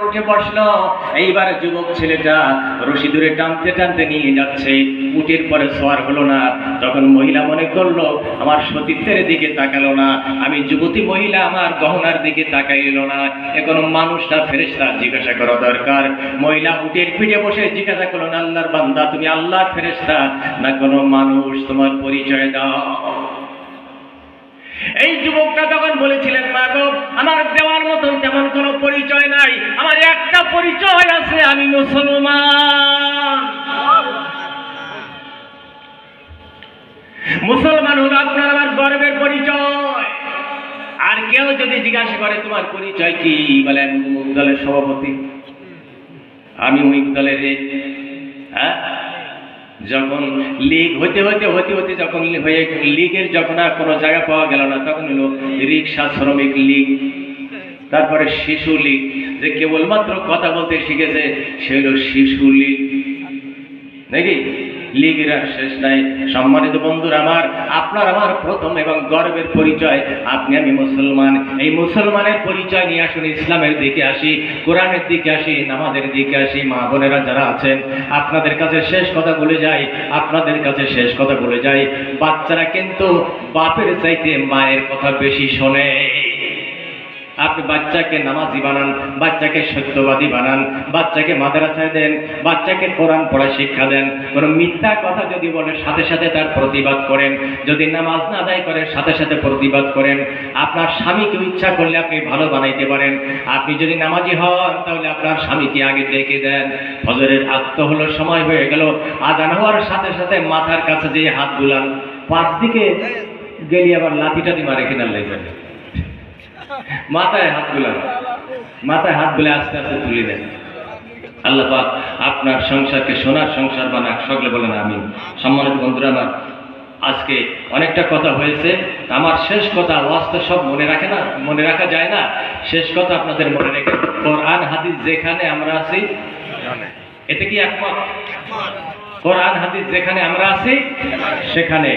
উঠে বসলো। এইবার যুবক ছেলেটা রশি ধরে টানতে টানতে নিয়ে যাচ্ছে, উটের পরে সওয়ার হলো না। তখন মহিলা মনে করলো আমার সতীত্বের দিকে তাকালো না, আমি যুবতী মহিলা আমার গহনার দিকে তাকাইল না, এখন মানুষটা ফেরেশতা জিজ্ঞাসা করা দরকার। মহিলা উটের পিঠে বসে জিজ্ঞাসা করলো, আল্লাহর বান্দা তুমি আল্লাহর ফেরেশতা না কোনো মানুষ, তোমার পরিচয় দাও। এই যুবকটা তখন বলেছিলেন, মা গো, আমার দেওয়ার মতন তেমন কোনো পরিচয় নাই, আমার একটা পরিচয় আছে, আমি মুসলমান। মুসলমান হলো আপনার আমার গর্বের পরিচয়। আর কেউ যদি জিজ্ঞাসা করে তোমার পরিচয় কি, বলে আমি অমুক দলের সভাপতি, আমি অমুক দলের। হ্যাঁ, যখন লীগ হতে যখন হয়ে লীগের যখন আর কোনো জায়গা পাওয়া গেল না, তখন হলো রিক্সা শ্রমিক লীগ, তারপরে শিশু লীগ, যে কেবলমাত্র কথা বলতে শিখেছে সে হলো শিশু লীগ, নাকি? লীগের আর শেষ নাই। সম্মানিত বন্ধুরা আমার, আপনার আমার প্রথম এবং গর্বের পরিচয় আপনি আমি মুসলমান। এই মুসলমানের পরিচয় নিয়ে আসুন, ইসলামের দিকে আসি, কোরআনের দিকে আসি, নামাজের দিকে আসি। মা বোনেরা যারা আছেন, আপনাদের কাছে শেষ কথা বলে যাই, বাচ্চারা কিন্তু বাপের চাইতে মায়ের কথা বেশি শোনে। আপনি বাচ্চাকে নামাজি বানান, বাচ্চাকে সত্যবাদী বানান, বাচ্চাকে মাদ্রাসায় দেন, বাচ্চাকে কোরআন পড়া শিক্ষা দেন। কোনো মিথ্যা কথা যদি বলে সাথে সাথে তার প্রতিবাদ করেন, যদি নামাজ না আদায় করেন সাথে সাথে প্রতিবাদ করেন। আপনার স্বামীকে ইচ্ছা করলে আপনি ভালো বানাইতে পারেন। আপনি যদি নামাজি হন তাহলে আপনার স্বামীকে আগে ডেকে দেন। ফজরের আগ হলো, সময় হয়ে গেল, আজান হওয়ার সাথে সাথে মাথার কাছে যে হাত বুলান, পাঁচ দিকে গেলি আবার লাঠিটা দিয়ে মারে কিনা লাগবে, মাথায় হাত বুলে আস্তে আস্তে তুলে দেন। আল্লাহ পাক আপনার সংসারকে সোনার সংসার বানাক, সকলে বলেন আমিন। সম্মানিত বন্ধুরা আমার, আজকে অনেকটা কথা হয়েছে, আমার শেষ কথা, ওয়াজ তো সব মনে রাখা যায় না। শেষ কথা আপনাদের মনে রেখে, কোরআন হাদিস যেখানে আমরা আছি, এতে কি একমত? কোরআন হাদিস যেখানে আমরা আছি সেখানে,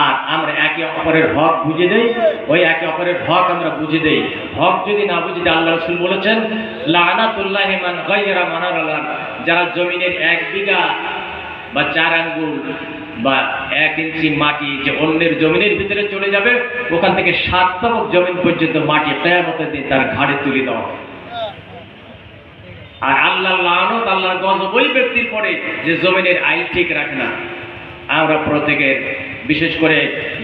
আর আমরা একে অপরের হক বুঝে দেই, ওই একে অপরের হক আমরা বুঝে দেই। হক যদি না বুঝে দেই, আল্লাহ রাসূল বলেছেন, লানাতুল্লাহি মান গায়রা মানারাল, যারা জমিনের 1 বিঘা বা 4 আঙ্গুল বা 1 ইঞ্চি মাটি যে অন্যের জমিনের ভিতরে চলে যাবে, ওখান থেকে 7 তবক জমিন পর্যন্ত মাটি কিয়ামতের দিন তার ঘাড়ে তুলে দেওয়া। আর আল্লাহর লানত, আল্লাহর গজব ওই ব্যক্তির পরে যে জমিনের আইন ঠিক রাখে না। আমরা প্রত্যেকের, বিশেষ করে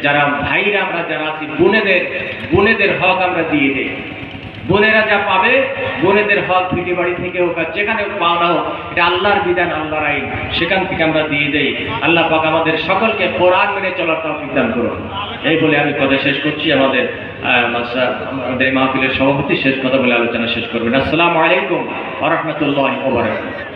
যারা ভাইরা আমরা যারা আছি, বোনেদের হক আমরা দিয়ে দেই। বোনেরা যা পাবে, বোনেদের হক ভিটে বাড়ি থেকে হোক আর যেখানে পাওনা হোক, এটা আল্লাহর বিধান, আল্লাহর আইন, সেখান থেকে আমরা দিয়ে দেই। আল্লাহ পাক আমাদের সকলকে কোরআন মেনে চলার তৌফিক দান করুন। এই বলে আমি কথা শেষ করছি। আমাদের মাহফিলের সভাপতি শেষ কথা বলে আলোচনা শেষ করবেন। আসসালামু আলাইকুম ওয়া রাহমাতুল্লাহি ওয়া বারাকাতুহু।